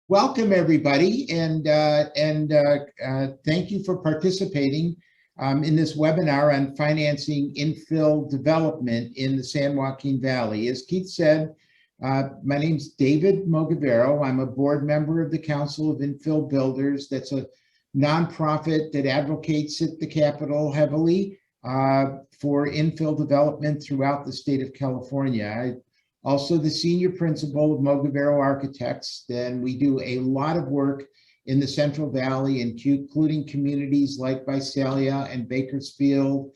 Welcome, everybody, and thank you for participating in this webinar on financing infill development in the San Joaquin Valley. As Keith said, my name's David Mogavero. I'm a board member of the Council of Infill Builders. That's a nonprofit that advocates at the Capitol heavily for infill development throughout the state of California. Also the senior principal of Mogavero Architects, and we do a lot of work in the Central Valley, including communities like Visalia and Bakersfield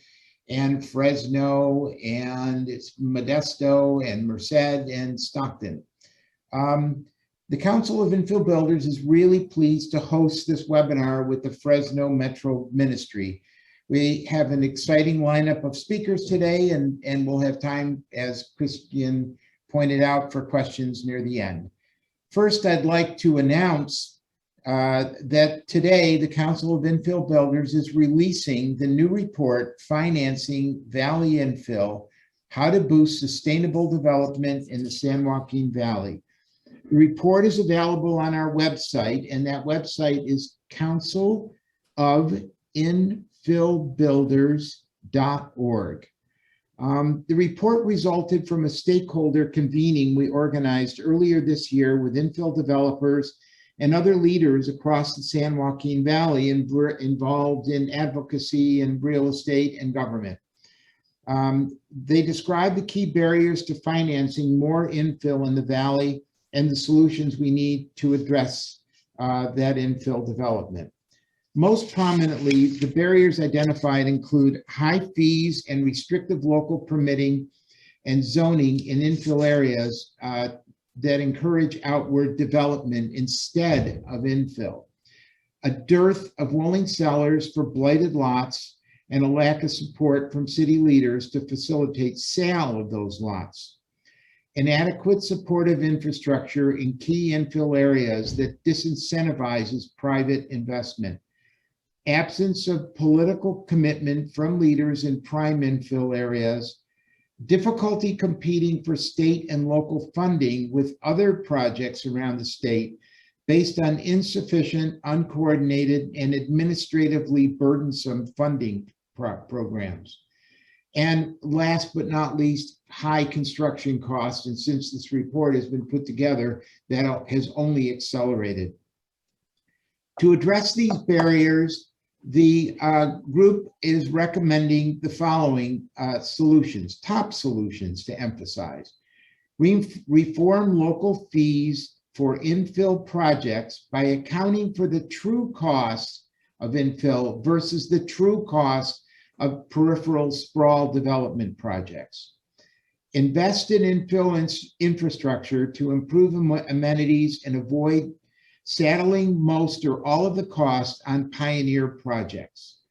and Fresno and Modesto and Merced and Stockton. The Council of Infill Builders is really pleased to host this webinar with the Fresno Metro Ministry. We have an exciting lineup of speakers today, and we'll have time, as Christian pointed out, for questions near the end. First, I'd like to announce that today the Council of Infill Builders is releasing the new report, Financing Valley Infill, How to Boost Sustainable Development in the San Joaquin Valley. The report is available on our website, and that website is councilofinfillbuilders.org. The report resulted from a stakeholder convening we organized earlier this year with infill developers and other leaders across the San Joaquin Valley, and were involved in advocacy and real estate and government. They described the key barriers to financing more infill in the valley and the solutions we need to address that infill development. Most prominently, the barriers identified include high fees and restrictive local permitting and zoning in infill areas that encourage outward development instead of infill, a dearth of willing sellers for blighted lots, and a lack of support from city leaders to facilitate sale of those lots, inadequate supportive infrastructure in key infill areas that disincentivizes private investment, absence of political commitment from leaders in prime infill areas, difficulty competing for state and local funding with other projects around the state based on insufficient, uncoordinated, and administratively burdensome funding programs. And last but not least, high construction costs. And since this report has been put together, that has only accelerated. To address these barriers, the group is recommending the following solutions, top solutions to emphasize. Reform local fees for infill projects by accounting for the true costs of infill versus the true cost of peripheral sprawl development projects. Invest in infill infrastructure to improve amenities and avoid saddling most or all of the costs on pioneer projects.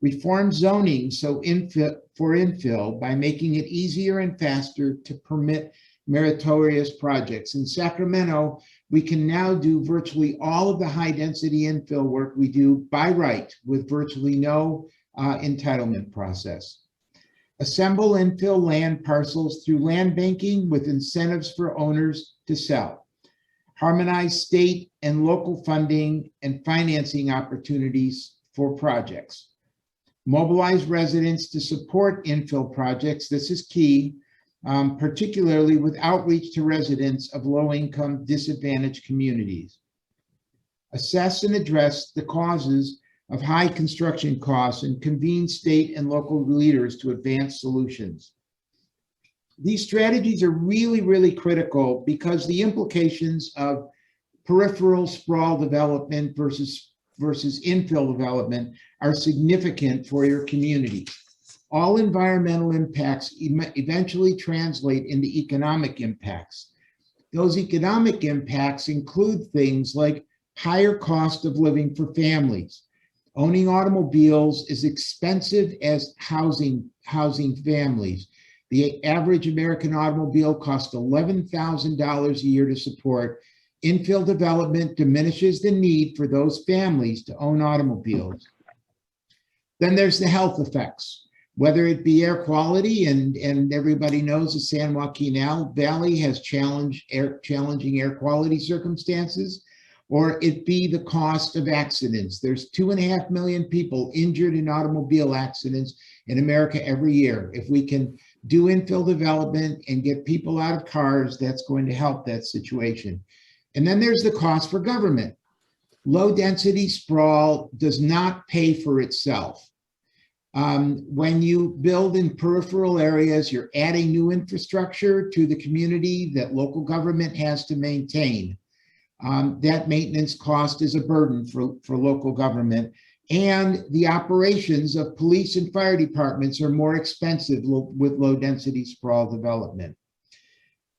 Reform zoning for infill by making it easier and faster to permit meritorious projects. In Sacramento, we can now do virtually all of the high density infill work we do by right with virtually no entitlement process. Assemble infill land parcels through land banking with incentives for owners to sell. Harmonize state and local funding and financing opportunities for projects. Mobilize residents to support infill projects. This is key, particularly with outreach to residents of low-income, disadvantaged communities. Assess and address the causes of high construction costs and convene state and local leaders to advance solutions. These strategies are really, really critical because the implications of peripheral sprawl development versus infill development are significant for your community. All environmental impacts eventually translate into economic impacts. Those economic impacts include things like higher cost of living for families. Owning automobiles is expensive as housing families. The average American automobile costs $11,000 a year to support. Infill development diminishes the need for those families to own automobiles. Then there's the health effects, whether it be air quality, and everybody knows the San Joaquin Valley has challenging air quality circumstances. or it be the cost of accidents. There's 2.5 million people injured in automobile accidents in America every year. If we can do infill development and get people out of cars, that's going to help that situation. And then there's the cost for government. Low density sprawl does not pay for itself. When you build in peripheral areas, you're adding new infrastructure to the community that local government has to maintain. That maintenance cost is a burden for local government. And the operations of police and fire departments are more expensive with low density sprawl development.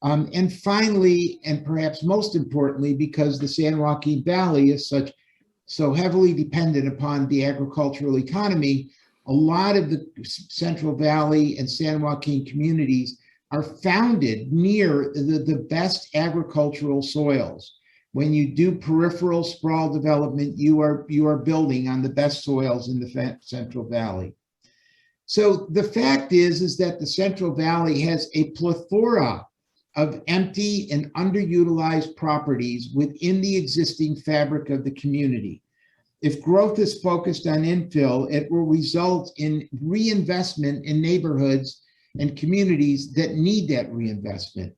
And finally, and perhaps most importantly, because the San Joaquin Valley is so heavily dependent upon the agricultural economy, a lot of the Central Valley and San Joaquin communities are founded near the best agricultural soils. When you do peripheral sprawl development, you are building on the best soils in the Central Valley. So the fact is that the Central Valley has a plethora of empty and underutilized properties within the existing fabric of the community. If growth is focused on infill, it will result in reinvestment in neighborhoods and communities that need that reinvestment.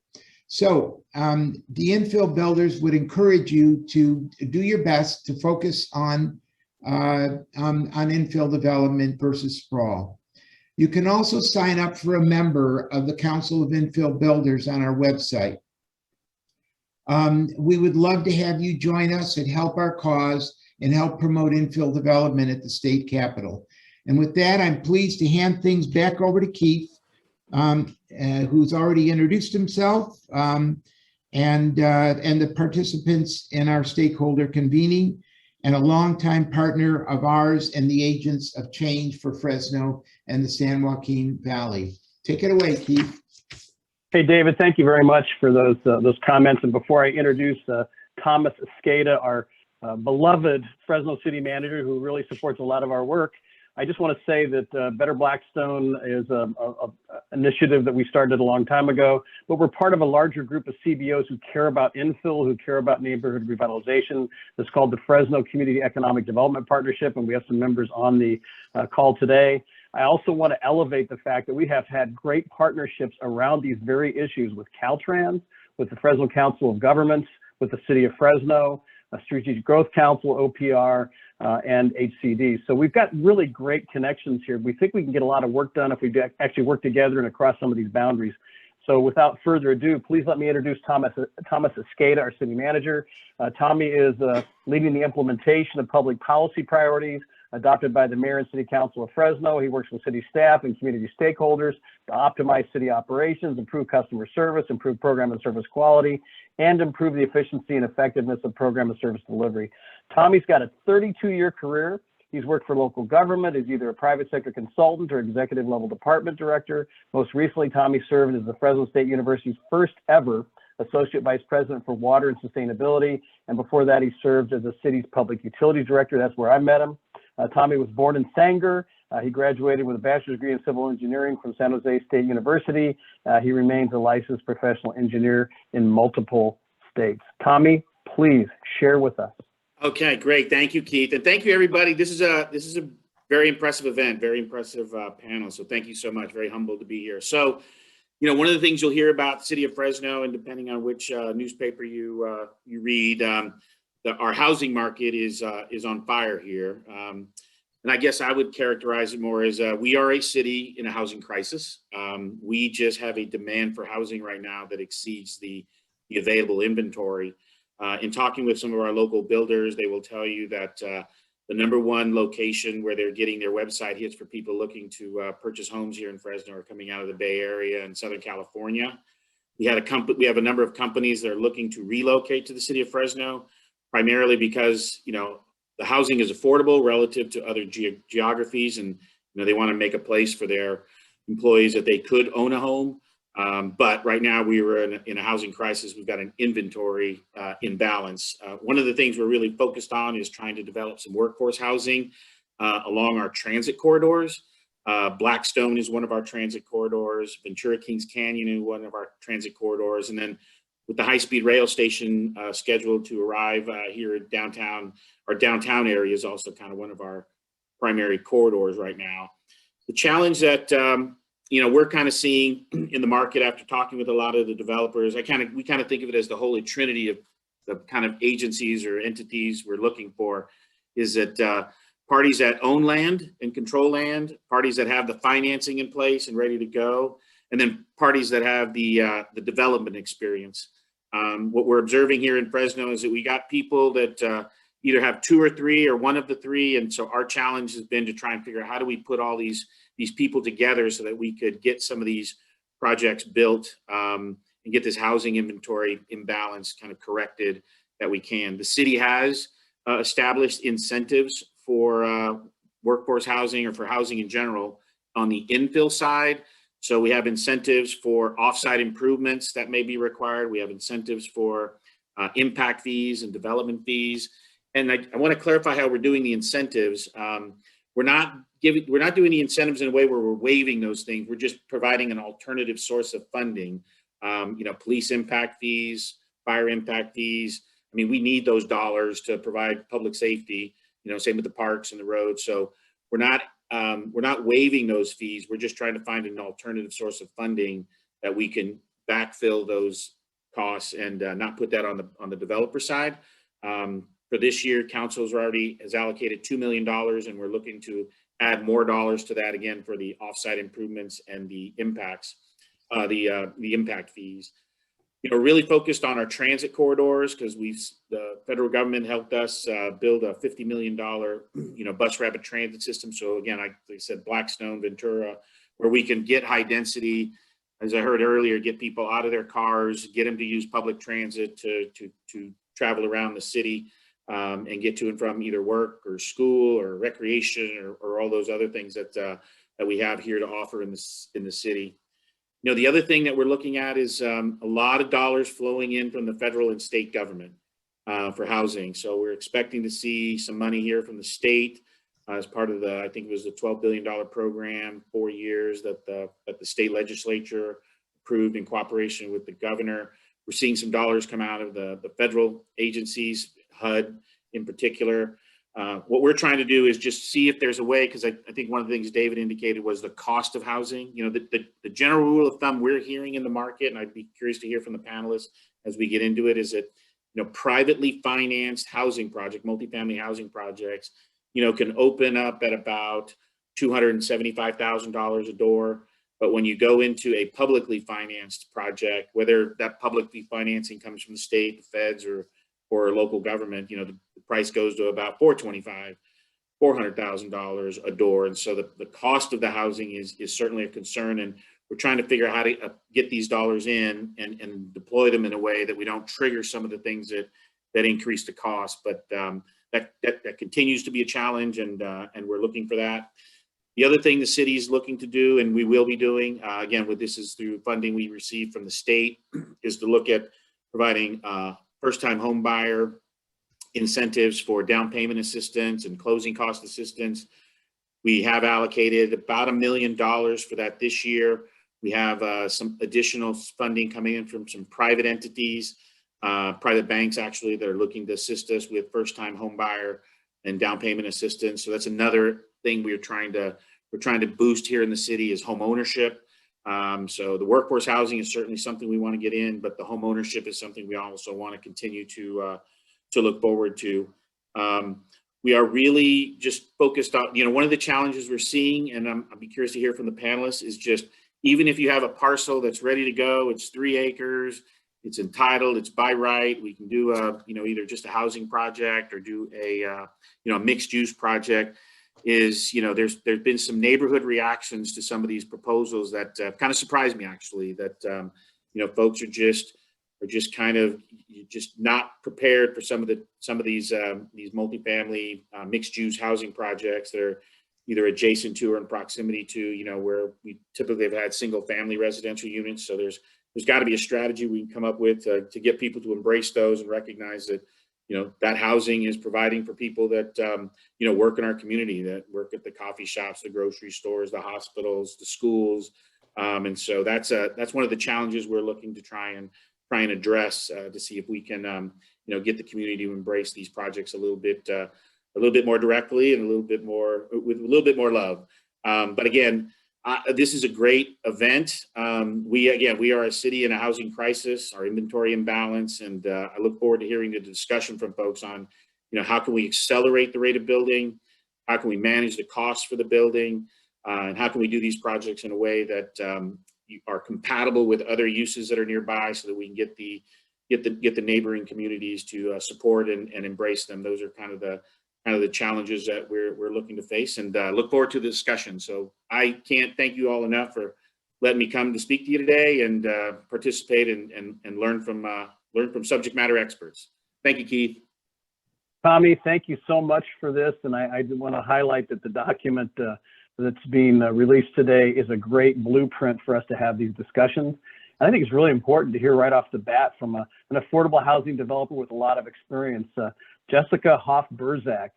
So the infill builders would encourage you to do your best to focus on infill development versus sprawl. You can also sign up for a member of the Council of Infill Builders on our website. We would love to have you join us and help our cause and help promote infill development at the state capitol. And with that, I'm pleased to hand things back over to Keith, who's already introduced himself, and the participants in our stakeholder convening, and a longtime partner of ours and the agents of change for Fresno and the San Joaquin Valley. Take it away, Keith. Hey, David, thank you very much for those comments. And before I introduce Thomas Esqueda, our beloved Fresno City Manager, who really supports a lot of our work, I just want to say that Better Blackstone is an initiative that we started a long time ago, but we're part of a larger group of CBOs who care about infill, who care about neighborhood revitalization. It's called the Fresno Community Economic Development Partnership, and we have some members on the call today. I also want to elevate the fact that we have had great partnerships around these very issues with Caltrans, with the Fresno Council of Governments, with the City of Fresno, Strategic Growth Council, OPR, and HCD. So we've got really great connections here. We think we can get a lot of work done if we actually work together and across some of these boundaries. So without further ado, please let me introduce Thomas Esqueda, our city manager. Tommy is leading the implementation of public policy priorities adopted by the Mayor and City Council of Fresno. He works with city staff and community stakeholders to optimize city operations, improve customer service, improve program and service quality, and improve the efficiency and effectiveness of program and service delivery. Tommy's got a 32-year career. He's worked for local government as either a private sector consultant or executive level department director. Most recently, Tommy served as the Fresno State University's first ever Associate Vice President for Water and Sustainability. And before that, he served as the city's public utilities director. That's where I met him. Tommy was born in Sanger. He graduated with a bachelor's degree in civil engineering from San Jose State University. He remains a licensed professional engineer in multiple states. Tommy, please share with us. Okay, great. Thank you, Keith. And thank you, everybody. This is a very impressive event, very impressive panel. So thank you so much. Very humbled to be here. So, you know, one of the things you'll hear about the city of Fresno, and depending on which newspaper you read, our housing market is on fire here. And I guess I would characterize it more as we are a city in a housing crisis. We just have a demand for housing right now that exceeds the available inventory. In talking with some of our local builders, they will tell you that the #1 location where they're getting their website hits for people looking to purchase homes here in Fresno are coming out of the Bay Area and Southern California. We have a number of companies that are looking to relocate to the city of Fresno, primarily because, you know, the housing is affordable relative to other geographies, and, you know, they want to make a place for their employees that they could own a home. But right now we were in a housing crisis. We've got an inventory imbalance. One of the things we're really focused on is trying to develop some workforce housing along our transit corridors. Blackstone is one of our transit corridors. Ventura Kings Canyon is one of our transit corridors. And then with the high-speed rail station scheduled to arrive here in downtown, our downtown area is also kind of one of our primary corridors right now. The challenge that we're kind of seeing in the market after talking with a lot of the developers, we kind of think of it as the holy trinity of the kind of agencies or entities we're looking for, is that parties that own land and control land, parties that have the financing in place and ready to go, and then parties that have the development experience. What we're observing here in Fresno is that we got people that either have two or three or one of the three. And so our challenge has been to try and figure out how do we put all these people together so that we could get some of these projects built and get this housing inventory imbalance kind of corrected that we can. The city has established incentives for workforce housing or for housing in general on the infill side. So we have incentives for offsite improvements that may be required. We have incentives for impact fees and development fees. And I want to clarify how we're doing the incentives. We're not doing the incentives in a way where we're waiving those things. We're just providing an alternative source of funding. Police impact fees, fire impact fees. I mean, we need those dollars to provide public safety. Same with the parks and the roads. So we're not waiving those fees. We're just trying to find an alternative source of funding that we can backfill those costs and not put that on the developer side. For this year, council has allocated $2 million, and we're looking to add more dollars to that again for the offsite improvements and the impacts, the impact fees. Really focused on our transit corridors because the federal government helped us build a $50 million, bus rapid transit system. So again, like I said, Blackstone, Ventura, where we can get high density, as I heard earlier, get people out of their cars, get them to use public transit to travel around the city and get to and from either work or school or recreation or all those other things that we have here to offer in the city. The other thing that we're looking at is a lot of dollars flowing in from the federal and state government for housing. So we're expecting to see some money here from the state as part of I think it was the $12 billion program, 4 years that the state legislature approved in cooperation with the governor. We're seeing some dollars come out of the federal agencies, HUD in particular. What we're trying to do is just see if there's a way, because I think one of the things David indicated was the cost of housing. The general rule of thumb we're hearing in the market, and I'd be curious to hear from the panelists as we get into it, is that privately financed housing project, multifamily housing projects, can open up at about $275,000 a door. But when you go into a publicly financed project, whether that publicly financing comes from the state, the feds, or local government, the price goes to about $400,000 a door. And so the cost of the housing is certainly a concern. And we're trying to figure out how to get these dollars in and deploy them in a way that we don't trigger some of the things that increase the cost. But that continues to be a challenge, and we're looking for that. The other thing the city is looking to do, and we will be doing, again, this is through funding we received from the state, is to look at providing first-time home buyer incentives for down payment assistance and closing cost assistance. We have allocated about $1 million for that this year. We have some additional funding coming in from some private entities, private banks actually, that are looking to assist us with first-time home buyer and down payment assistance. So that's another thing we're trying to boost here in the city is home ownership. So the workforce housing is certainly something we want to get in, but the home ownership is something we also want to continue to look forward to. We are really just focused on, one of the challenges we're seeing, and I'd be curious to hear from the panelists, is just even if you have a parcel that's ready to go, it's 3 acres, it's entitled, it's by right, we can do either just a housing project or do a mixed use project. There's been some neighborhood reactions to some of these proposals that kind of surprised me, actually, that folks are just kind of not prepared for some of these multifamily mixed use housing projects that are either adjacent to or in proximity to where we typically have had single family residential units. So there's got to be a strategy we can come up with to get people to embrace those and recognize that that housing is providing for people that, work in our community, that work at the coffee shops, the grocery stores, the hospitals, the schools. And so that's one of the challenges we're looking to try and try and address to see if we can, get the community to embrace these projects a little bit more directly and with a little bit more love. But again, this is a great event. We are a city in a housing crisis, our inventory imbalance, and I look forward to hearing the discussion from folks on, how can we accelerate the rate of building? How can we manage the costs for the building? And how can we do these projects in a way that are compatible with other uses that are nearby, so that we can get the neighboring communities to support and embrace them. Those are kind of the challenges that we're looking to face, and look forward to the discussion. So I can't thank you all enough for letting me come to speak to you today and participate and learn from subject matter experts. Thank you, Keith. Tommy, thank you so much for this. And I do want to highlight that the document that's being released today is a great blueprint for us to have these discussions. And I think it's really important to hear right off the bat from an affordable housing developer with a lot of experience. Jessica Hoff-Berzac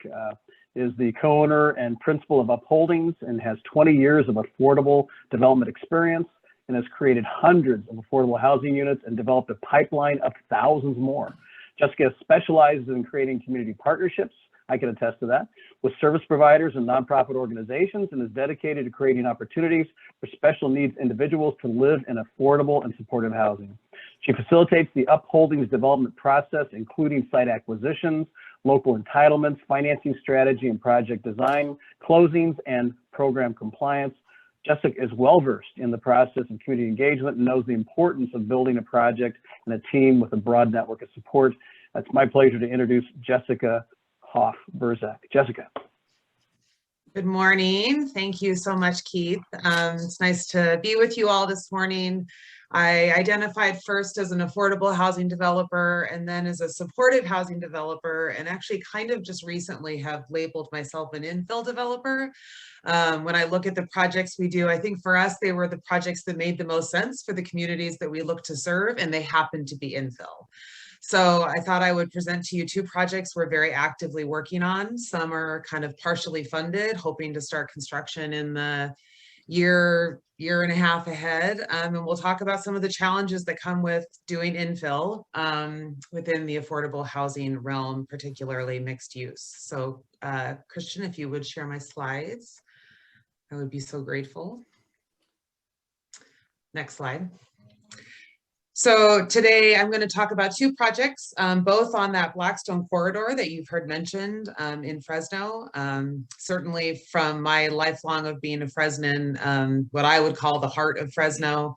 is the co-owner and principal of Upholdings and has 20 years of affordable development experience and has created hundreds of affordable housing units and developed a pipeline of thousands more. Jessica specializes in creating community partnerships, I can attest to that, with service providers and nonprofit organizations, and is dedicated to creating opportunities for special needs individuals to live in affordable and supportive housing. She facilitates the Upholdings development process, including site acquisitions, local entitlements, financing strategy and project design, closings, and program compliance. Jessica is well-versed in the process of community engagement and knows the importance of building a project and a team with a broad network of support. It's my pleasure to introduce Jessica Hoff-Berzac. Jessica. Good morning. Thank you so much, Keith. It's nice to be with you all this morning. I identified first as an affordable housing developer and then as a supportive housing developer, and actually kind of just recently have labeled myself an infill developer. When I look at the projects we do, I think for us, they were the projects that made the most sense for the communities that we look to serve, and they happen to be infill. So I thought I would present to you two projects we're very actively working on. Some are kind of partially funded, hoping to start construction in the year and a half ahead. And we'll talk about some of the challenges that come with doing infill within the affordable housing realm, particularly mixed use. So Christian, if you would share my slides, I would be so grateful. Next slide. So today I'm going to talk about two projects, both on that Blackstone corridor that you've heard mentioned in Fresno. Certainly from my lifelong of being a Fresnan, what I would call the heart of Fresno,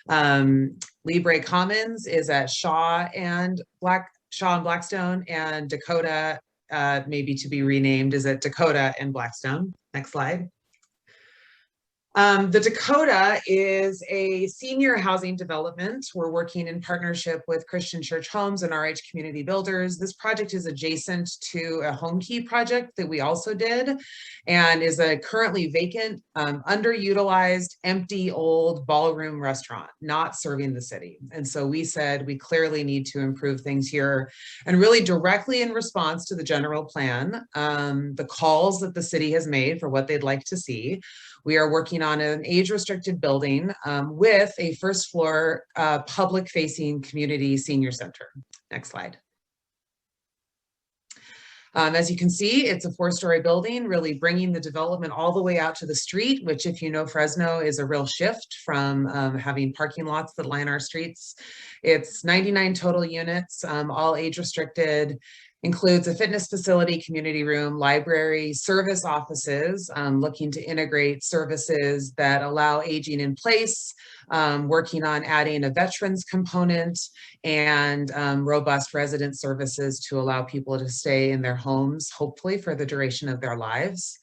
Libre Commons is at Shaw and Blackstone, and Dakota, maybe to be renamed, is at Dakota and Blackstone. Next slide. The Dakota is a senior housing development. We're working in partnership with Christian Church Homes and RH Community Builders. This project is adjacent to a home key project that we also did, and is a currently vacant, underutilized, empty, old ballroom restaurant, not serving the city. And so we said we clearly need to improve things here, and really directly in response to the general plan, the calls that the city has made for what they'd like to see. We are working on an age-restricted building with a first floor public-facing community senior center. Next slide. As you can see, it's a 4-story building, really bringing the development all the way out to the street, which, if you know Fresno, is a real shift from having parking lots that line our streets. It's 99 total units, all age-restricted. Includes a fitness facility, community room, library, service offices, looking to integrate services that allow aging in place, working on adding a veterans component, and robust resident services to allow people to stay in their homes, hopefully for the duration of their lives.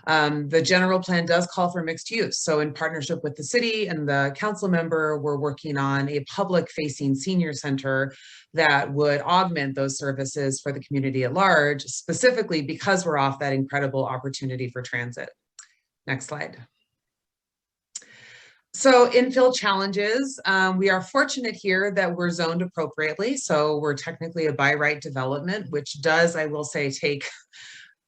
The general plan does call for mixed use. So in partnership with the city and the council member, we're working on a public-facing senior center that would augment those services for the community at large, specifically because we're off that incredible opportunity for transit. Next slide. So infill challenges, we are fortunate here that we're zoned appropriately. So we're technically a by right development, which does, I will say, take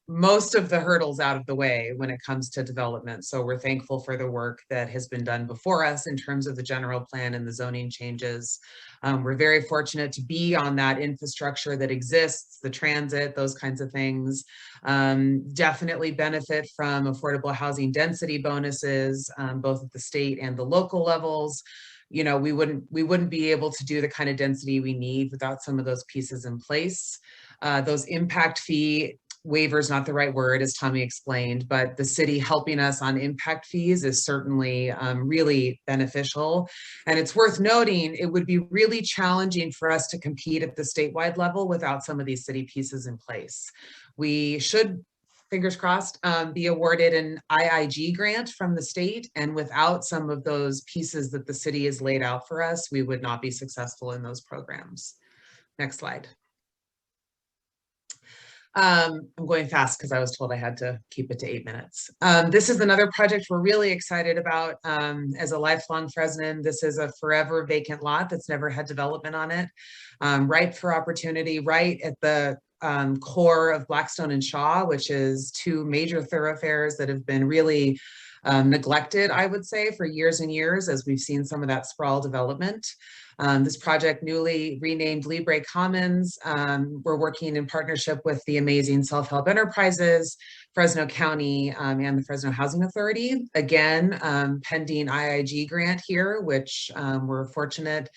most of the hurdles out of the way when it comes to development. So we're thankful for the work that has been done before us in terms of the general plan and the zoning changes. We're very fortunate to be on that infrastructure that exists, the transit, those kinds of things. Definitely benefit from affordable housing density bonuses, both at the state and the local levels. You know, we wouldn't be able to do the kind of density we need without some of those pieces in place. Those impact fee waivers, not the right word, as Tommy explained, but the city helping us on impact fees is certainly really beneficial. And it's worth noting, it would be really challenging for us to compete at the statewide level without some of these city pieces in place. We should, fingers crossed, be awarded an IIG grant from the state. And without some of those pieces that the city has laid out for us, we would not be successful in those programs. Next slide. I'm going fast because I was told I had to keep it to 8 minutes. This is another project we're really excited about. As a lifelong Fresnan, this is a forever vacant lot that's never had development on it. Ripe for opportunity, right at the core of Blackstone and Shaw, which is two major thoroughfares that have been really neglected, I would say, for years and years, as we've seen some of that sprawl development. This project, newly renamed Libre Commons, we're working in partnership with the amazing self-help enterprises, Fresno County, and the Fresno Housing Authority. Again, pending IIG grant here, which we're fortunate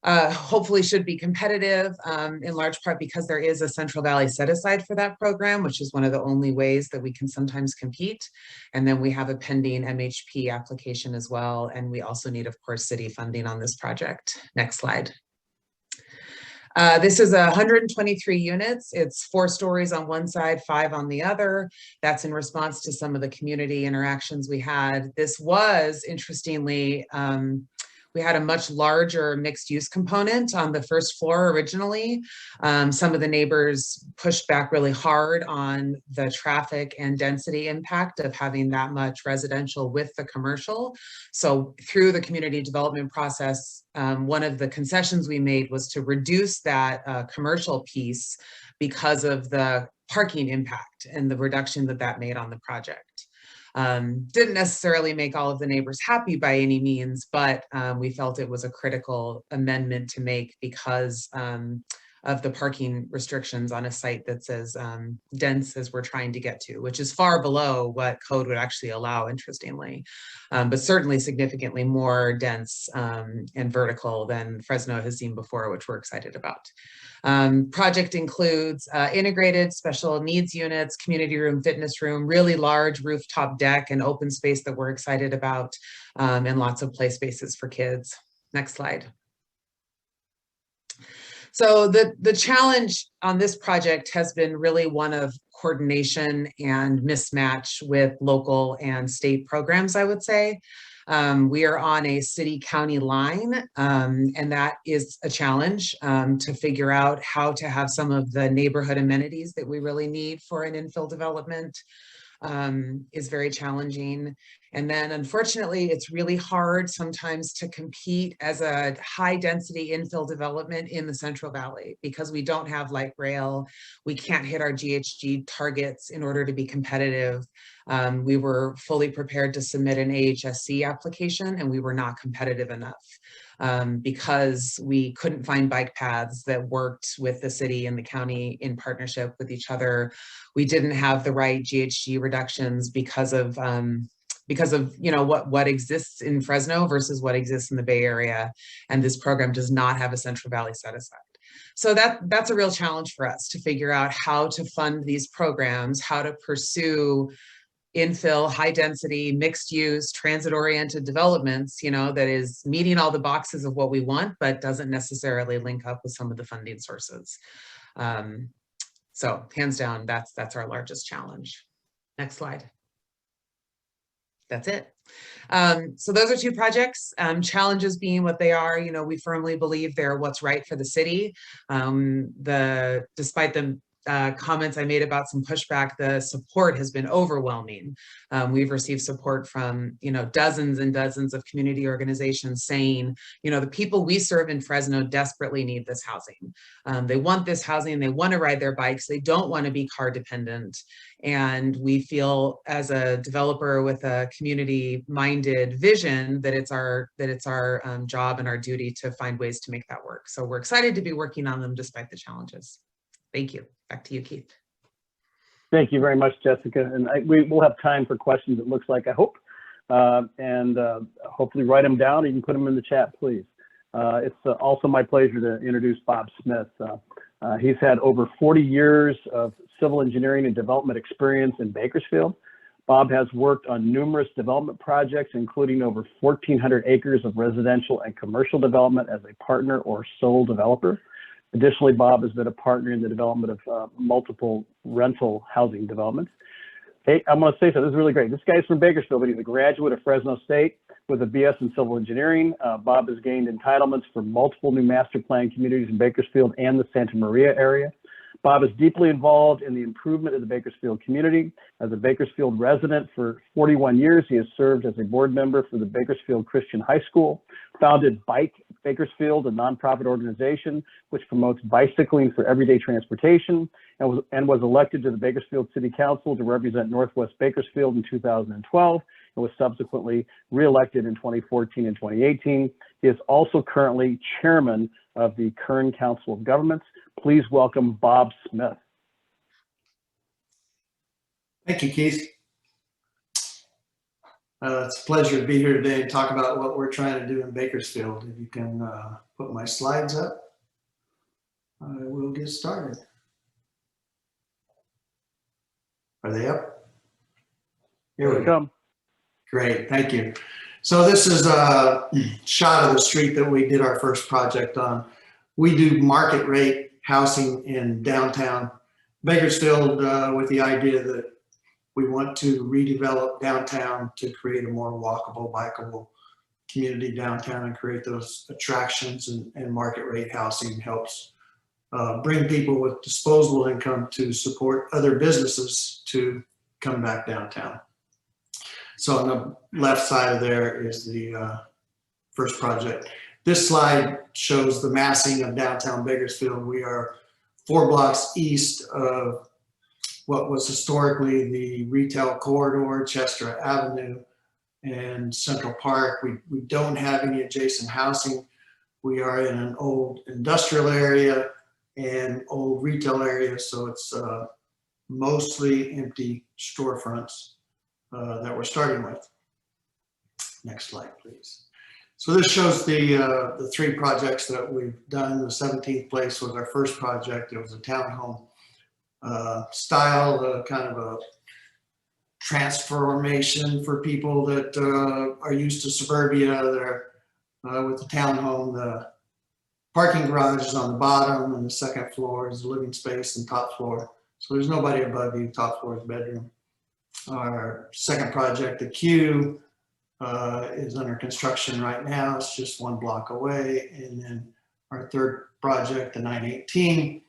hopefully should be competitive, in large part because there is a Central Valley set aside for that program, which is one of the only ways that we can sometimes compete. And then we have a pending MHP application as well. And we also need, of course, city funding on this project. Next slide. This is 123 units. It's 4 stories on one side, 5 on the other. That's in response to some of the community interactions we had. This was, interestingly, we had a much larger mixed use component on the first floor originally. Some of the neighbors pushed back really hard on the traffic and density impact of having that much residential with the commercial. So through the community development process, one of the concessions we made was to reduce that commercial piece because of the parking impact and the reduction that that made on the project. Didn't necessarily make all of the neighbors happy by any means, but we felt it was a critical amendment to make because of the parking restrictions on a site that's as dense as we're trying to get to, which is far below what code would actually allow, interestingly, but certainly significantly more dense and vertical than Fresno has seen before, which we're excited about. Project includes integrated special needs units, community room, fitness room, really large rooftop deck and open space that we're excited about, and lots of play spaces for kids. Next slide. So the challenge on this project has been really one of coordination and mismatch with local and state programs, I would say. We are on a city-county line, and that is a challenge to figure out how to have some of the neighborhood amenities that we really need for an infill development. Is very challenging. And then unfortunately, it's really hard sometimes to compete as a high density infill development in the Central Valley because we don't have light rail. We can't hit our GHG targets in order to be competitive. We were fully prepared to submit an AHSC application and we were not competitive enough. Because we couldn't find bike paths that worked with the city and the county in partnership with each other. We didn't have the right GHG reductions because of you know what exists in Fresno versus what exists in the Bay Area, and this program does not have a Central Valley set aside. So that's a real challenge for us to figure out how to fund these programs, how to pursue infill, high density, mixed use, transit oriented developments, you know, that is meeting all the boxes of what we want, but doesn't necessarily link up with some of the funding sources. So hands down, that's our largest challenge. Next slide. That's it. So those are 2 projects. Challenges being what they are, you know, we firmly believe they're what's right for the city. Despite them comments I made about some pushback, the support has been overwhelming. We've received support from, dozens and dozens of community organizations saying, the people we serve in Fresno desperately need this housing. They want this housing, they want to ride their bikes, they don't want to be car dependent. And we feel as a developer with a community-minded vision that it's our job and our duty to find ways to make that work. So we're excited to be working on them despite the challenges. Thank you. Back to you, Keith. Thank you very much, Jessica. And we will have time for questions, it looks like, I hope. Hopefully write them down, or you can put them in the chat, please. It's also my pleasure to introduce Bob Smith. He's had over 40 years of civil engineering and development experience in Bakersfield. Bob has worked on numerous development projects, including over 1,400 acres of residential and commercial development as a partner or sole developer. Additionally, Bob has been a partner in the development of multiple rental housing developments. Hey, I'm going to say something. This is really great. This guy's from Bakersfield, but he's a graduate of Fresno State with a BS in civil engineering. Bob has gained entitlements for multiple new master plan communities in Bakersfield and the Santa Maria area. Bob is deeply involved in the improvement of the Bakersfield community. As a Bakersfield resident for 41 years, he has served as a board member for the Bakersfield Christian High School, founded Bike Bakersfield, a nonprofit organization which promotes bicycling for everyday transportation, and was elected to the Bakersfield City Council to represent Northwest Bakersfield in 2012, and was subsequently re-elected in 2014 and 2018. He is also currently chairman of the Kern Council of Governments. Please welcome Bob Smith. Thank you, Keith. It's a pleasure to be here today and talk about what we're trying to do in Bakersfield. If you can put my slides up, I will get started. Are they up? Here we go. Great, thank you. So this is a shot of the street that we did our first project on. We do market rate housing in downtown Bakersfield with the idea that we want to redevelop downtown to create a more walkable, bikeable community downtown and create those attractions, and market rate housing helps bring people with disposable income to support other businesses to come back downtown. So on the left side of there is the first project. This slide shows the massing of downtown Bakersfield. We are 4 blocks east of what was historically the retail corridor, Chester Avenue and Central Park. We don't have any adjacent housing. We are in an old industrial area and old retail area, so it's mostly empty storefronts that we're starting with. Next slide, please. So this shows the 3 projects that we've done. The 17th place was our first project. It was a townhome style, kind of a transformation for people that are used to suburbia. They're with the townhome. The parking garage is on the bottom, and the second floor is the living space, and top floor. So there's nobody above you. Top floor is bedroom. Our second project, the Q, is under construction right now. It's just 1 block away. And then our third project, the 918,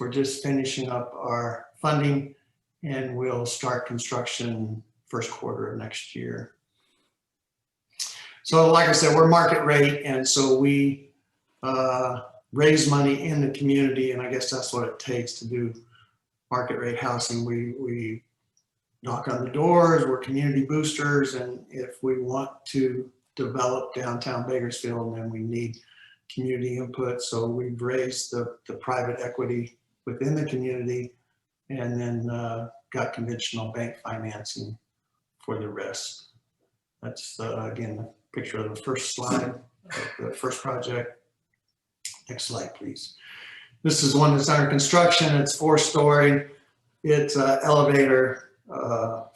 we're just finishing up our funding, and we'll start construction first quarter of next year. So like I said, we're market rate, and so we raise money in the community, and I guess that's what it takes to do market rate housing. We knock on the doors, we're community boosters, and if we want to develop downtown Bakersfield, then we need community input. So we've raised the private equity within the community, and then got conventional bank financing for the rest. That's again a picture of the first slide of the first project. Next slide, please. This is one that's under construction. It's 4-story. It's elevator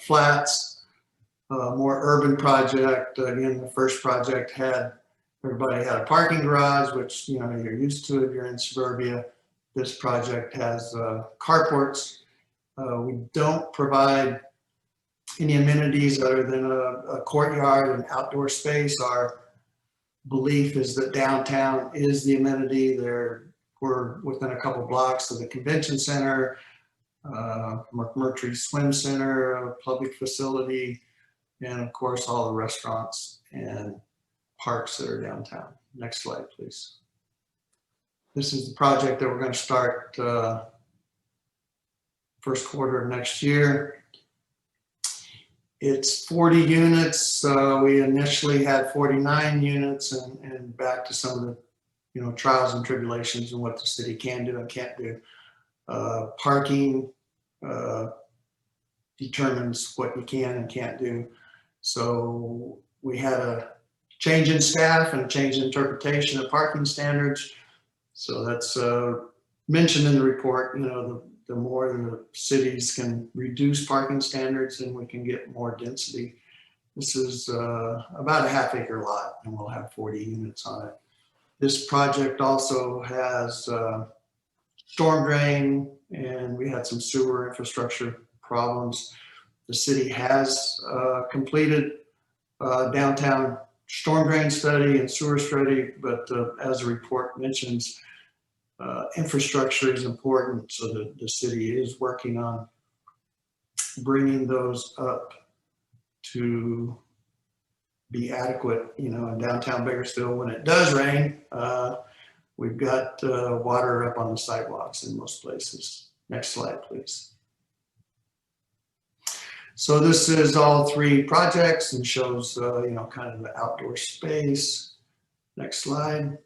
flats, more urban project. Again, the first project everybody had a parking garage, which you're used to if you're in suburbia. This project has carports. We don't provide any amenities other than a courtyard and outdoor space. Our belief is that downtown is the amenity. We're within a couple blocks of the convention center, McMurtry Swim Center, a public facility, and of course, all the restaurants and parks that are downtown. Next slide, please. This is the project that we're going to start first quarter of next year. It's 40 units. We initially had 49 units, and back to some of the trials and tribulations and what the city can do and can't do. Parking determines what you can and can't do. So we had a change in staff and a change in interpretation of parking standards. So that's mentioned in the report. The more the cities can reduce parking standards, and we can get more density. This is about a half-acre lot, and we'll have 40 units on it. This project also has storm drain, and we had some sewer infrastructure problems. The city has completed downtown storm drain study and sewer study, but as the report mentions, infrastructure is important, so the city is working on bringing those up to be adequate. In downtown Bakersfield, when it does rain, we've got water up on the sidewalks in most places. Next slide, please. So this is all 3 projects and shows, kind of the outdoor space. Next slide.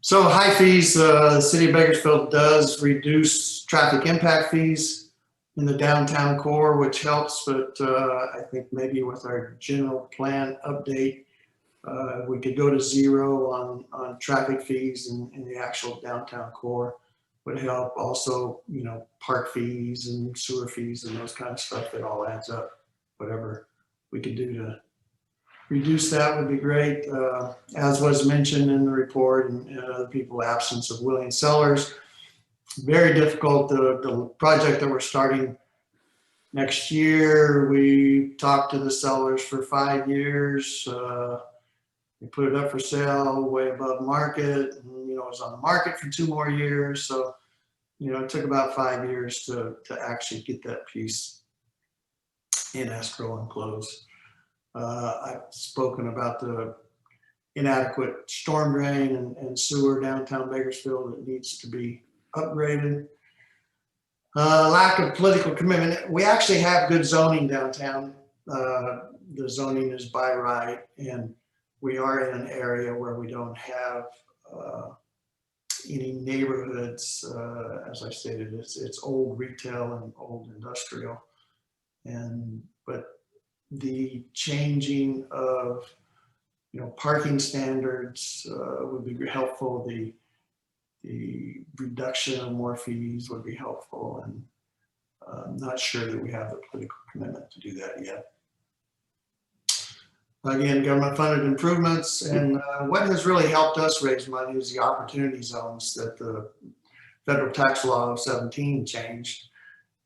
So high fees, the city of Bakersfield does reduce traffic impact fees in the downtown core, which helps, but I think maybe with our general plan update, we could go to 0 on traffic fees in the actual downtown core would help. Also, park fees and sewer fees and those kind of stuff, it all adds up. Whatever we could do to reduce that would be great. As was mentioned in the report, and other people, absence of willing sellers. Very difficult. The project that we're starting next year, we talked to the sellers for 5 years. We put it up for sale way above market. And, it was on the market for 2 more years. So, it took about 5 years to actually get that piece in escrow and close. I've spoken about the inadequate storm drain and sewer downtown Bakersfield that needs to be upgraded. Lack of political commitment. We actually have good zoning downtown. The zoning is by right, and we are in an area where we don't have any neighborhoods. As I stated, it's old retail and old industrial, but the changing of parking standards would be helpful. The reduction of more fees would be helpful, and I'm not sure that we have the political commitment to do that yet. Again, government funded improvements, and what has really helped us raise money is the opportunity zones that the federal tax law of 17 changed,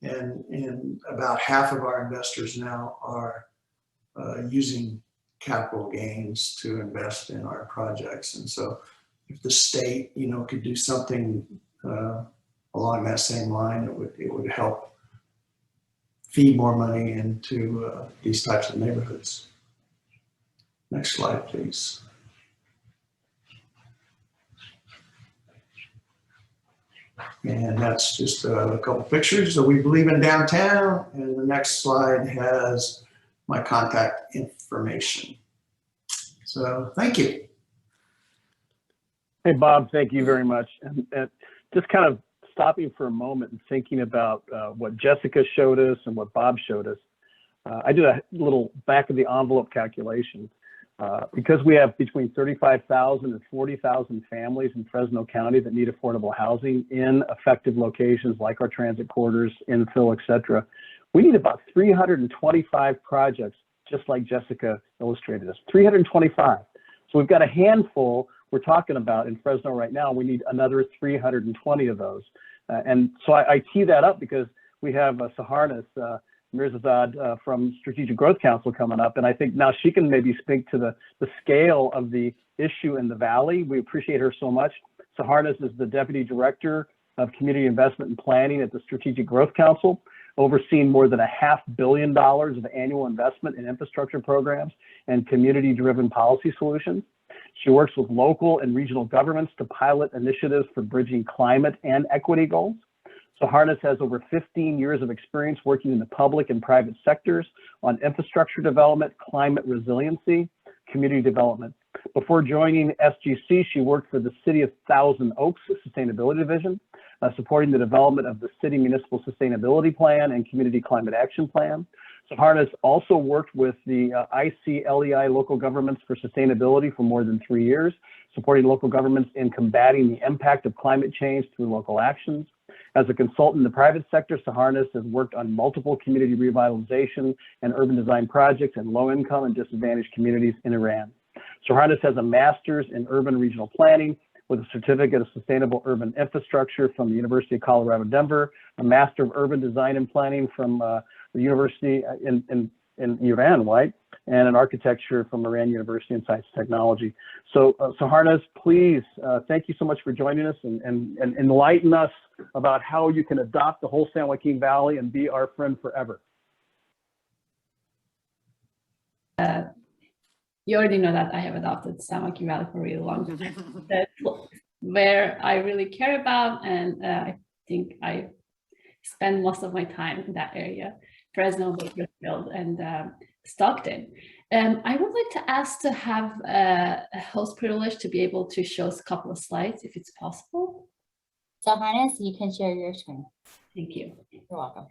and about half of our investors now are using capital gains to invest in our projects. And so if the state, could do something along that same line, it would help feed more money into these types of neighborhoods. Next slide, please. And that's just a couple pictures. So we believe in downtown, and the next slide has my contact information. So thank you. Hey, Bob, thank you very much. And just kind of stopping for a moment and thinking about what Jessica showed us and what Bob showed us. I did a little back of the envelope calculation. Because we have between 35,000 and 40,000 families in Fresno County that need affordable housing in effective locations like our transit corridors, infill, et cetera, we need about 325 projects, just like Jessica illustrated us, 325. So we've got a handful we're talking about in Fresno right now. We need another 320 of those. And so I tee that up because we have Saharnaz, Mirzazad from Strategic Growth Council coming up, and I think now she can maybe speak to the scale of the issue in the Valley. We appreciate her so much. Saharnaz is the Deputy Director of Community Investment and Planning at the Strategic Growth Council, overseeing more than $500 million of annual investment in infrastructure programs and community-driven policy solutions. She works with local and regional governments to pilot initiatives for bridging climate and equity goals. Saharnaz has over 15 years of experience working in the public and private sectors on infrastructure development, climate resiliency, community development. Before joining SGC, she worked for the City of Thousand Oaks Sustainability Division, supporting the development of the City Municipal Sustainability Plan and Community Climate Action Plan. Saharnaz also worked with the ICLEI Local Governments for Sustainability for more than 3 years, supporting local governments in combating the impact of climate change through local actions. As a consultant in the private sector, Saharnaz has worked on multiple community revitalization and urban design projects in low-income and disadvantaged communities in Iran. Saharnaz has a master's in urban regional planning with a certificate of sustainable urban infrastructure from the University of Colorado, Denver, a master of urban design and planning from the university in Iran, right? And an architecture from Iran University in Science and Technology. So Saharnaz, please, thank you so much for joining us and enlighten us about how you can adopt the whole San Joaquin Valley and be our friend forever. You already know that I have adopted San Joaquin Valley for a really long time. That's where I really care about, and I think I spend most of my time in that area, Fresno, Bakersfield, and Stockton. I would like to ask to have a host privilege to be able to show us a couple of slides, if it's possible. Saharnaz, you can share your screen. Thank you. You're welcome.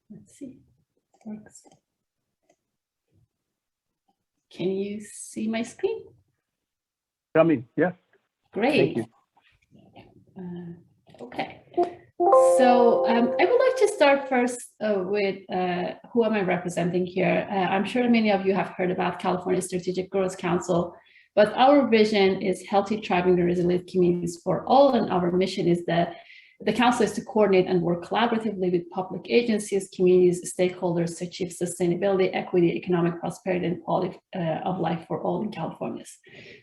Let's see, it works. Can you see my screen? Coming, yes. Great. Thank you. Okay. So I would like to start first with who am I representing here? I'm sure many of you have heard about California Strategic Growth Council, but our vision is healthy, thriving, and resilient communities for all, and our mission is that the council is to coordinate and work collaboratively with public agencies, communities, stakeholders to achieve sustainability, equity, economic prosperity, and quality of life for all in California.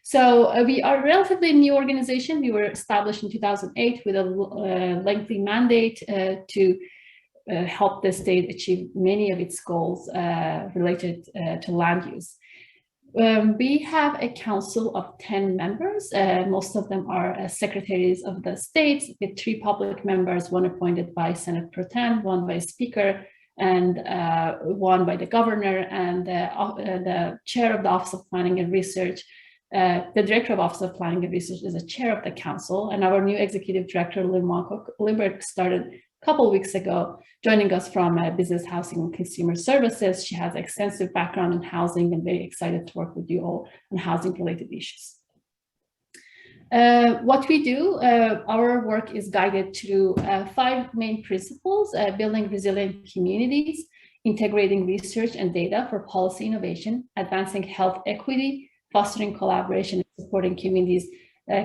So we are a relatively new organization. We were established in 2008 with a lengthy mandate to help the state achieve many of its goals related to land use. We have a council of 10 members. Most of them are secretaries of the states, with 3 public members, 1 appointed by Senate Pro Tem, 1 by Speaker, and 1 by the governor, and the chair of the Office of Planning and Research. The director of Office of Planning and Research is the chair of the council, and our new executive director, Lynn started a couple of weeks ago, joining us from Business, Housing, and Consumer Services. She has extensive background in housing and very excited to work with you all on housing-related issues. What we do, our work is guided through 5 main principles: building resilient communities, integrating research and data for policy innovation, advancing health equity, fostering collaboration, and supporting communities'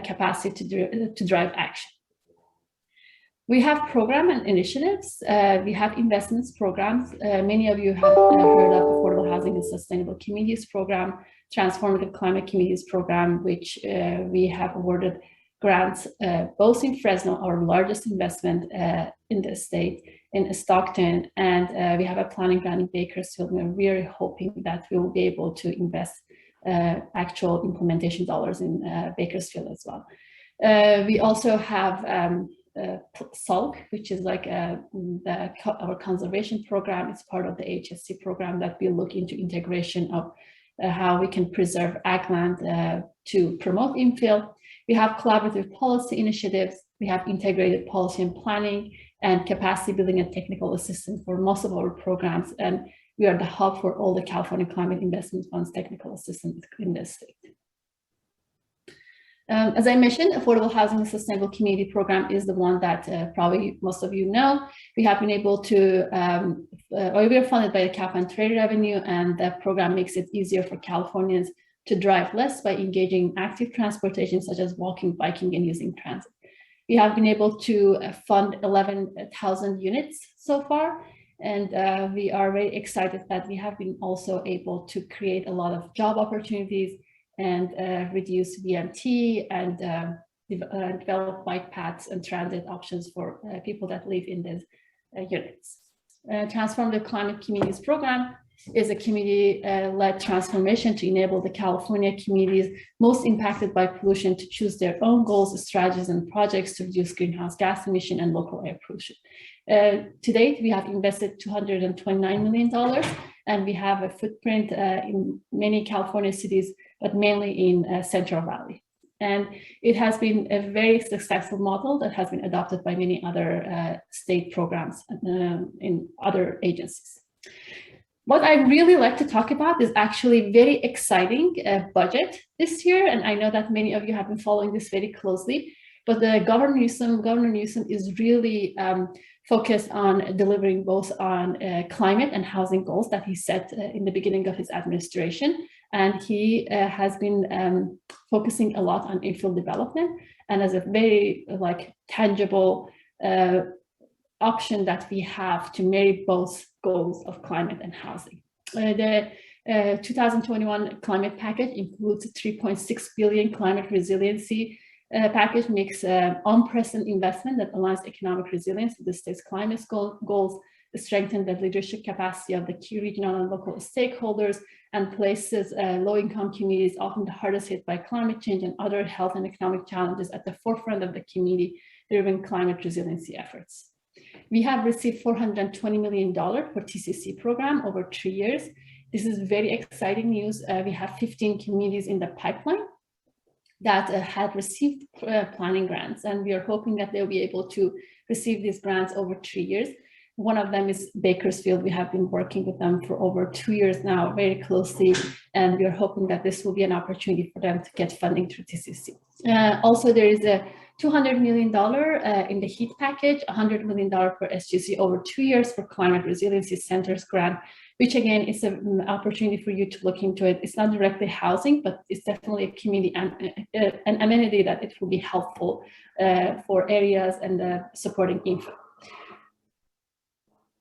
capacity to drive action. We have program and initiatives. We have investments programs. Many of you have heard of Affordable Housing and Sustainable Communities Program, Transformative Climate Communities Program, which we have awarded grants both in Fresno, our largest investment in the state, in Stockton, and we have a planning grant in Bakersfield. We're really hoping that we will be able to invest actual implementation dollars in Bakersfield as well. We also have SALC, which is like our conservation program. It's part of the HSC program that we look into integration of how we can preserve ag land to promote infill. We have collaborative policy initiatives. We have integrated policy and planning and capacity building and technical assistance for most of our programs. And we are the hub for all the California Climate Investment Fund's technical assistance in the state. As I mentioned, Affordable Housing and Sustainable Community Program is the one that probably most of you know. We have been able to, we are funded by the cap and trade revenue, and that program makes it easier for Californians to drive less by engaging active transportation such as walking, biking, and using transit. We have been able to fund 11,000 units so far, And we are very excited that we have been also able to create a lot of job opportunities and reduce VMT and develop bike paths and transit options for people that live in these units. Transformative Climate Communities Program is a community-led transformation to enable the California communities most impacted by pollution to choose their own goals, strategies, and projects to reduce greenhouse gas emission and local air pollution. To date, we have invested $229 million, and we have a footprint in many California cities, but mainly in Central Valley. And it has been a very successful model that has been adopted by many other state programs in other agencies. What I really like to talk about is actually very exciting budget this year. And I know that many of you have been following this very closely, but Governor Newsom is really focused on delivering both on climate and housing goals that he set in the beginning of his administration. And he has been focusing a lot on infill development, and as a very tangible option that we have to marry both goals of climate and housing. The 2021 climate package includes a $3.6 billion climate resiliency package, makes unprecedented investment that aligns economic resilience with the state's climate goals, strengthen the leadership capacity of the key regional and local stakeholders, and places low-income communities, often the hardest hit by climate change and other health and economic challenges, at the forefront of the community-driven climate resiliency efforts. We have received $420 million for TCC program over 3 years. This is very exciting news. We have 15 communities in the pipeline that had received planning grants, and we are hoping that they'll be able to receive these grants over 3 years. One of them is Bakersfield. We have been working with them for over 2 years now, very closely, and we are hoping that this will be an opportunity for them to get funding through TCC. Also, there is a $200 million in the HEAT package, $100 million for SGC over 2 years for Climate Resiliency Centers grant, which again is an opportunity for you to look into it. It's not directly housing, but it's definitely a community an amenity that it will be helpful for areas and supporting Infill.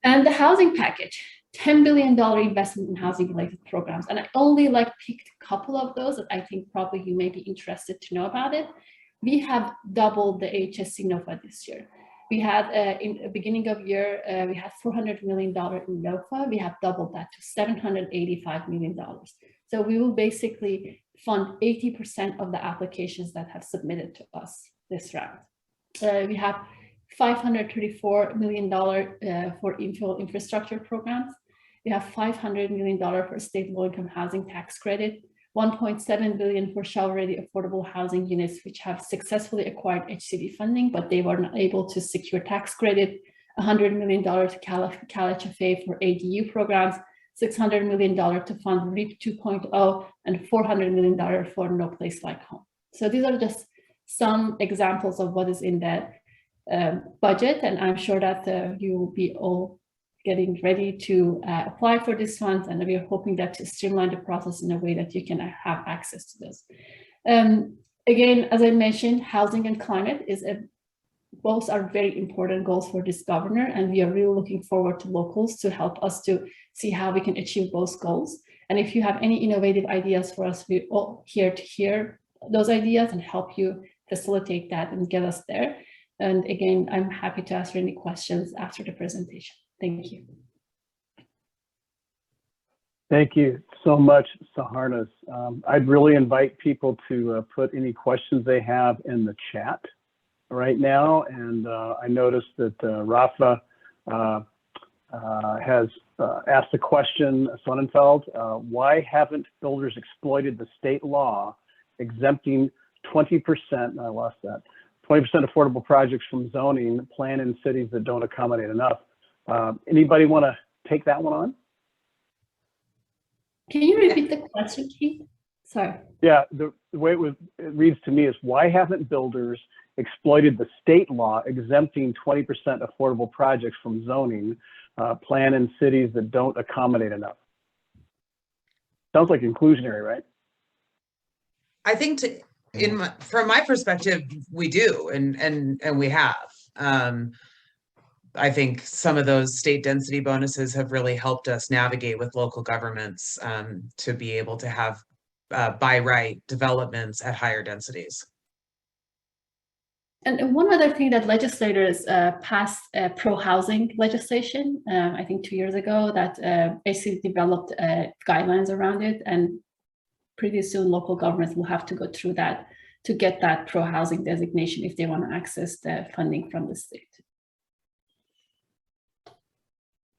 And the housing package, $10 billion investment in housing related programs. And I only picked a couple of those that I think probably you may be interested to know about it. We have doubled the HSC NOFA this year. We had, in the beginning of year, we had $400 million in NOFA. We have doubled that to $785 million. So we will basically fund 80% of the applications that have submitted to us this round. We have $534 million for infill infrastructure programs. We have $500 million for state low-income housing tax credit, $1.7 billion for shovel-ready affordable housing units, which have successfully acquired HCD funding, but they were not able to secure tax credit, $100 million to CalHFA for ADU programs, $600 million to fund REAP 2.0, and $400 million for No Place Like Home. So these are just some examples of what is in that budget, and I'm sure that you will be all getting ready to apply for these funds, and we are hoping that to streamline the process in a way that you can have access to this. Again, as I mentioned, housing and climate both are very important goals for this governor, and we are really looking forward to locals to help us to see how we can achieve both goals. And if you have any innovative ideas for us, we're all here to hear those ideas and help you facilitate that and get us there. And again, I'm happy to answer any questions after the presentation. Thank you. Thank you so much, Saharnaz. I'd really invite people to put any questions they have in the chat right now. And I noticed that Rafa has asked a question, Sonnenfeld, why haven't builders exploited the state law exempting 20%, I lost that, 20% affordable projects from zoning plan in cities that don't accommodate enough? Anybody want to take that one on? Can you repeat the question, Keith? Sorry. Yeah, the way it reads to me is, why haven't builders exploited the state law exempting 20% affordable projects from zoning plan in cities that don't accommodate enough? Sounds like inclusionary, right? I think from my perspective, we do, and we have. I think some of those state density bonuses have really helped us navigate with local governments to be able to have by right developments at higher densities. And one other thing that legislators passed pro-housing legislation, I think 2 years ago, that basically developed guidelines around it. And pretty soon local governments will have to go through that to get that pro-housing designation if they want to access the funding from the state.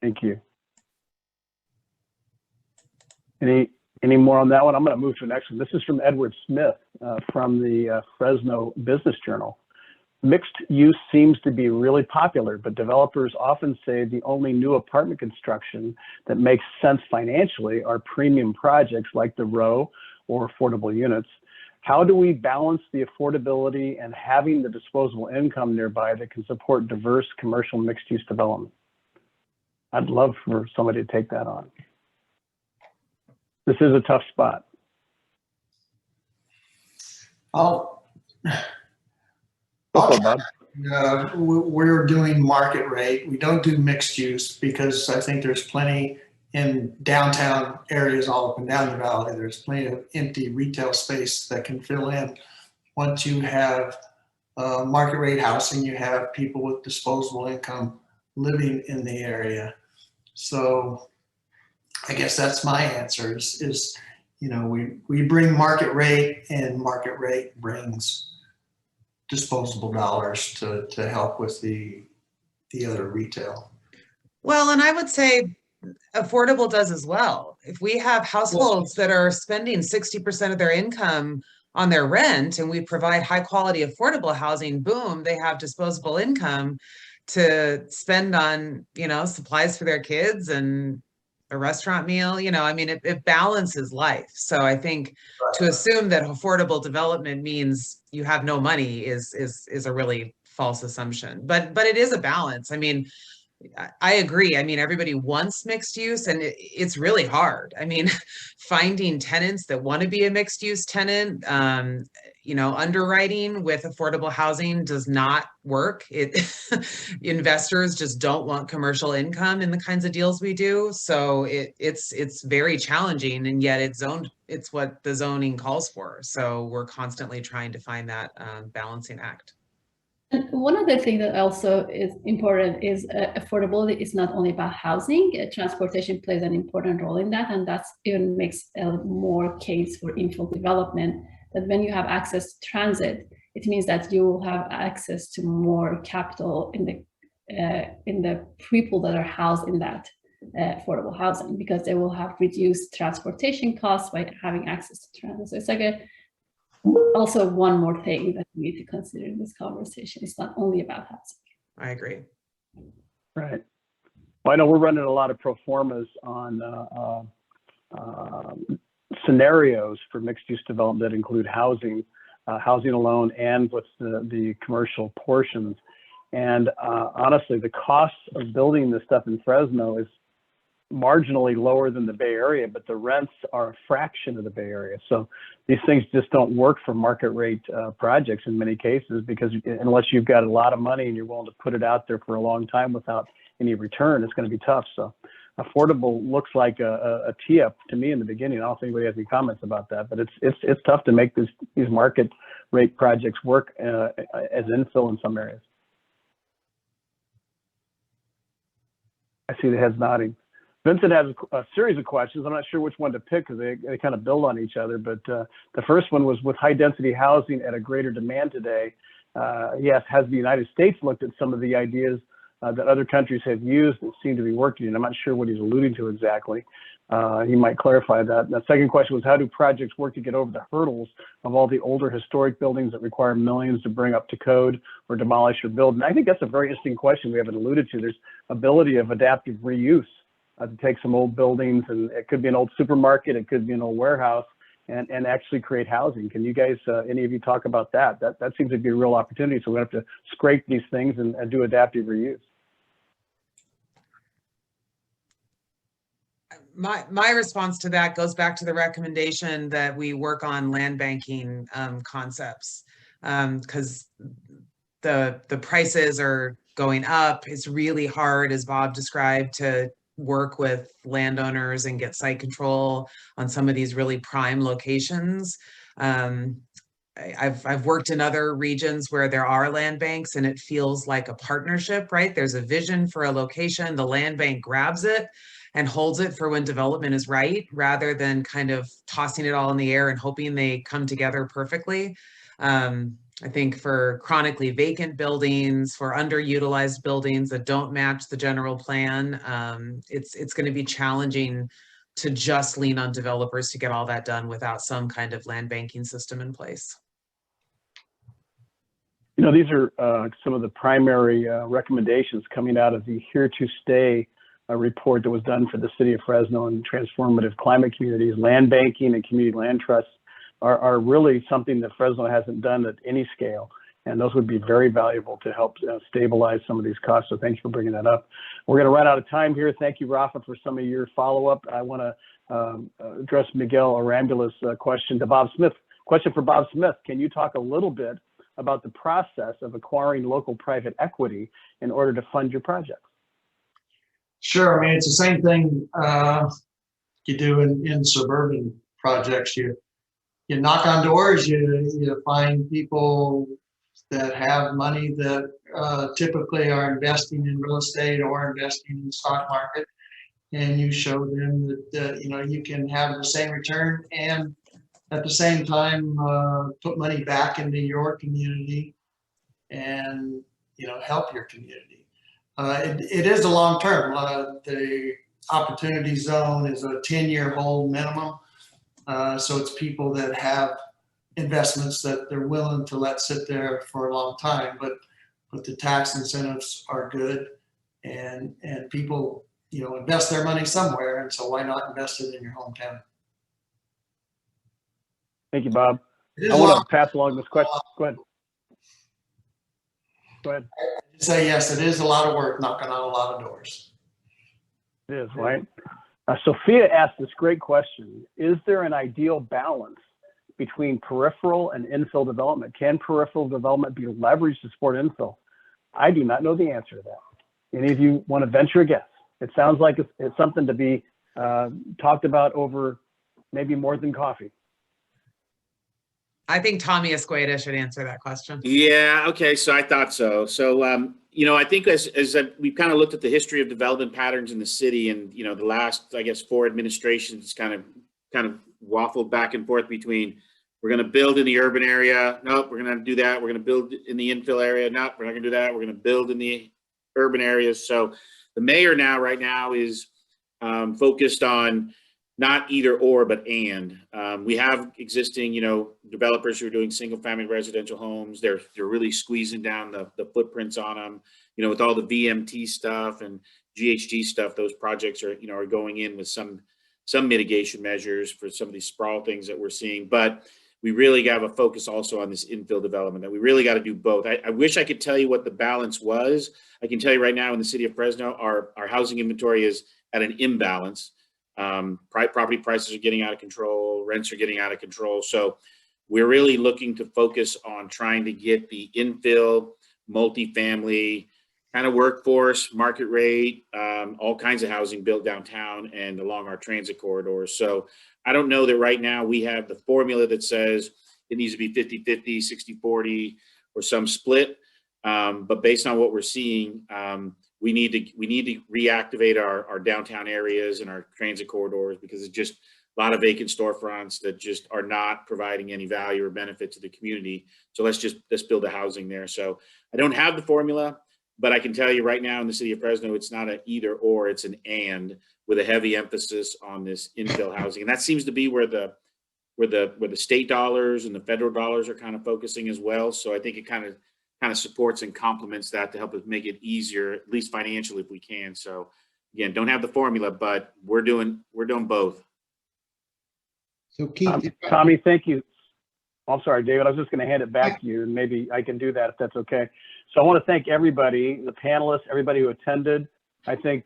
Thank you. Any more on that one? I'm going to move to the next one. This is from Edward Smith from the Fresno Business Journal. Mixed use seems to be really popular, but developers often say the only new apartment construction that makes sense financially are premium projects like the row or affordable units. How do we balance the affordability and having the disposable income nearby that can support diverse commercial mixed use development? I'd love for somebody to take that on. This is a tough spot. We're doing market rate. We don't do mixed use because I think there's plenty in downtown areas all up and down the valley. There's plenty of empty retail space that can fill in. Once you have market rate housing, you have people with disposable income living in the area. So I guess that's my answer is you know, we bring market rate, and market rate brings disposable dollars to help with the other retail. Well, and I would say affordable does as well. If we have households that are spending 60% of their income on their rent and we provide high quality affordable housing, boom, they have disposable income to spend on, you know, supplies for their kids and a restaurant meal. You know, I mean, it balances life. So I think to assume that affordable development means you have no money is a really false assumption. But it is a balance. I mean, I agree. I mean, everybody wants mixed use, and it's really hard. I mean, finding tenants that want to be a mixed use tenant, you know, underwriting with affordable housing does not work. Investors just don't want commercial income in the kinds of deals we do. So it's very challenging, and yet it's what the zoning calls for. So we're constantly trying to find that balancing act. And one other thing that also is important is affordability is not only about housing. Transportation plays an important role in that, and that's even makes a more case for infill development, that when you have access to transit, it means that you will have access to more capital in the people that are housed in that affordable housing, because they will have reduced transportation costs by having access to transit. So it's like also one more thing that we need to consider in this conversation. It's not only about housing. I agree. Right. Well, I know we're running a lot of pro formas on scenarios for mixed use development that include housing alone and with the commercial portions. And honestly, the cost of building this stuff in Fresno is marginally lower than the Bay Area, but the rents are a fraction of the Bay Area. So these things just don't work for market rate projects in many cases, because unless you've got a lot of money and you're willing to put it out there for a long time without any return, it's going to be tough. So affordable looks like a tee-up to me in the beginning. I don't think anybody has any comments about that, but it's tough to make these market rate projects work as infill in some areas. I see the heads nodding. Vincent has a series of questions. I'm not sure which one to pick because they kind of build on each other. But the first one was, with high density housing at a greater demand today, yes, has the United States looked at some of the ideas that other countries have used that seem to be working? And I'm not sure what he's alluding to exactly. He might clarify that. And the second question was, how do projects work to get over the hurdles of all the older historic buildings that require millions to bring up to code or demolish or build? And I think that's a very interesting question we haven't alluded to. There's ability of adaptive reuse. To take some old buildings, and it could be an old supermarket, it could be an old warehouse, and actually create housing. Can you guys, any of you, talk about that? That seems to be a real opportunity. So we have to scrape these things and do adaptive reuse. My response to that goes back to the recommendation that we work on land banking concepts, because the prices are going up. It's really hard, as Bob described, to work with landowners and get site control on some of these really prime locations. I've worked in other regions where there are land banks and it feels like a partnership, right? There's a vision for a location, the land bank grabs it and holds it for when development is right, rather than kind of tossing it all in the air and hoping they come together perfectly. I think for chronically vacant buildings, for underutilized buildings that don't match the general plan, it's going to be challenging to just lean on developers to get all that done without some kind of land banking system in place. You know, these are some of the primary recommendations coming out of the Here to Stay report that was done for the city of Fresno and transformative climate communities. Land banking and community land trusts are really something that Fresno hasn't done at any scale. And those would be very valuable to help stabilize some of these costs. So thanks for bringing that up. We're going to run out of time here. Thank you, Rafa, for some of your follow-up. I want to address Miguel Arambula's question to Bob Smith. Question for Bob Smith. Can you talk a little bit about the process of acquiring local private equity in order to fund your projects? Sure. I mean, it's the same thing you do in suburban projects. You knock on doors, you find people that have money that typically are investing in real estate or investing in the stock market, and you show them that you know, you can have the same return and at the same time put money back into your community and, you know, help your community. It is a long term. The opportunity zone is a 10-year hold minimum. So it's people that have investments that they're willing to let sit there for a long time, but the tax incentives are good, and people, you know, invest their money somewhere, and so why not invest it in your hometown? Thank you, Bob. I want to pass along this question. Go ahead. Go ahead. Say yes, it is a lot of work knocking on a lot of doors. It is, right? Sophia asked this great question. Is there an ideal balance between peripheral and infill development? Can peripheral development be leveraged to support infill? I do not know the answer to that. Any of you want to venture a guess? It sounds like it's something to be talked about over maybe more than coffee. I think Tommy Esqueda should answer that question. Yeah, okay, so I thought so. So, you know, I think as we've kind of looked at the history of development patterns in the city, and, you know, the last, I guess, 4 administrations kind of waffled back and forth between, we're going to build in the urban area. Nope, we're going to do that. We're going to build in the infill area. Nope, we're not going to do that. We're going to build in the urban areas. So the mayor right now is focused on not either or, but and. We have existing, you know, developers who are doing single family residential homes. They're really squeezing down the footprints on them, you know, with all the VMT stuff and GHG stuff. Those projects are, you know, are going in with some mitigation measures for some of these sprawl things that we're seeing. But we really got to focus also on this infill development, and we really got to do both. I wish I could tell you what the balance was. I can tell you right now in the city of Fresno, our housing inventory is at an imbalance. Property prices are getting out of control, rents are getting out of control. So we're really looking to focus on trying to get the infill, multifamily kind of workforce, market rate, all kinds of housing built downtown and along our transit corridors. So I don't know that right now we have the formula that says it needs to be 50-50, 60-40, or some split. But based on what we're seeing, we need to reactivate our downtown areas and our transit corridors, because it's just a lot of vacant storefronts that just are not providing any value or benefit to the community. So let's build the housing there. So I don't have the formula, but I can tell you right now in the city of Fresno, it's not an either or, it's an and, with a heavy emphasis on this infill housing. And that seems to be where the state dollars and the federal dollars are kind of focusing as well. So I think it kind of supports and complements that to help us make it easier, at least financially, if we can. So again, don't have the formula, but we're doing both. So Keith, Tommy, thank you. I'm sorry, David, I was just going to hand it back to you, and maybe I can do that if that's okay. So I want to thank everybody, the panelists, everybody who attended. I think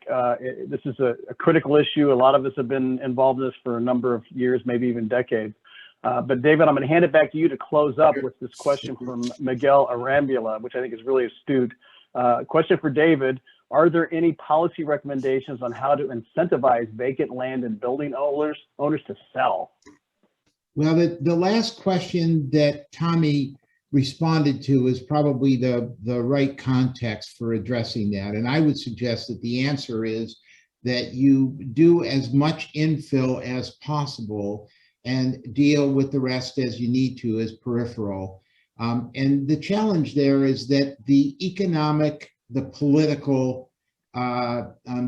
this is a critical issue. A lot of us have been involved in this for a number of years, maybe even decades. But David, I'm going to hand it back to you to close up with this question from Miguel Arambula, which I think is really astute. Question for David. Are there any policy recommendations on how to incentivize vacant land and building owners to sell? Well, the last question that Tommy responded to is probably the right context for addressing that. And I would suggest that the answer is that you do as much infill as possible and deal with the rest as you need to as peripheral. And the challenge there is that the economic, the political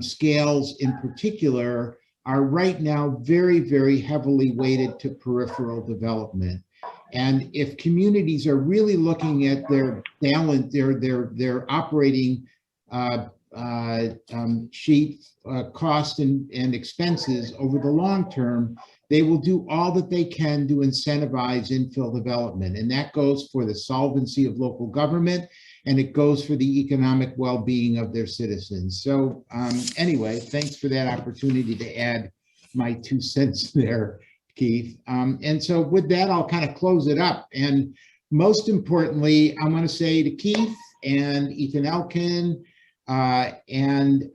scales in particular are right now very, very heavily weighted to peripheral development. And if communities are really looking at their balance, their operating sheet cost and expenses over the long term, they will do all that they can to incentivize infill development. And that goes for the solvency of local government, and it goes for the economic well-being of their citizens. So anyway, thanks for that opportunity to add my 2 cents there, Keith. And so with that, I'll kind of close it up. And most importantly, I want to say to Keith and Ethan Elkin and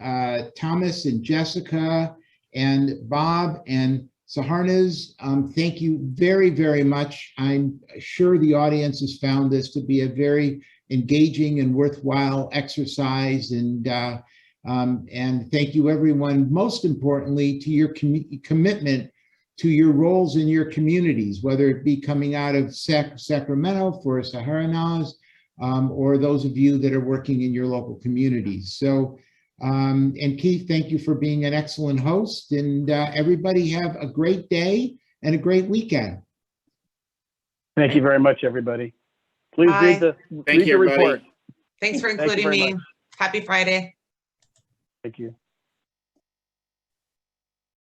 Thomas and Jessica and Bob and Saharnaz, thank you very, very much. I'm sure the audience has found this to be a very engaging and worthwhile exercise. And thank you, everyone, most importantly, to your commitment to your roles in your communities, whether it be coming out of Sacramento for Saharnaz, or those of you that are working in your local communities. So, and Keith, thank you for being an excellent host, and everybody have a great day and a great weekend. Thank you very much, everybody. Please Bye. read the Thank you, everybody. report. Thanks for Thank you including very me. much. Happy Friday. Thank you.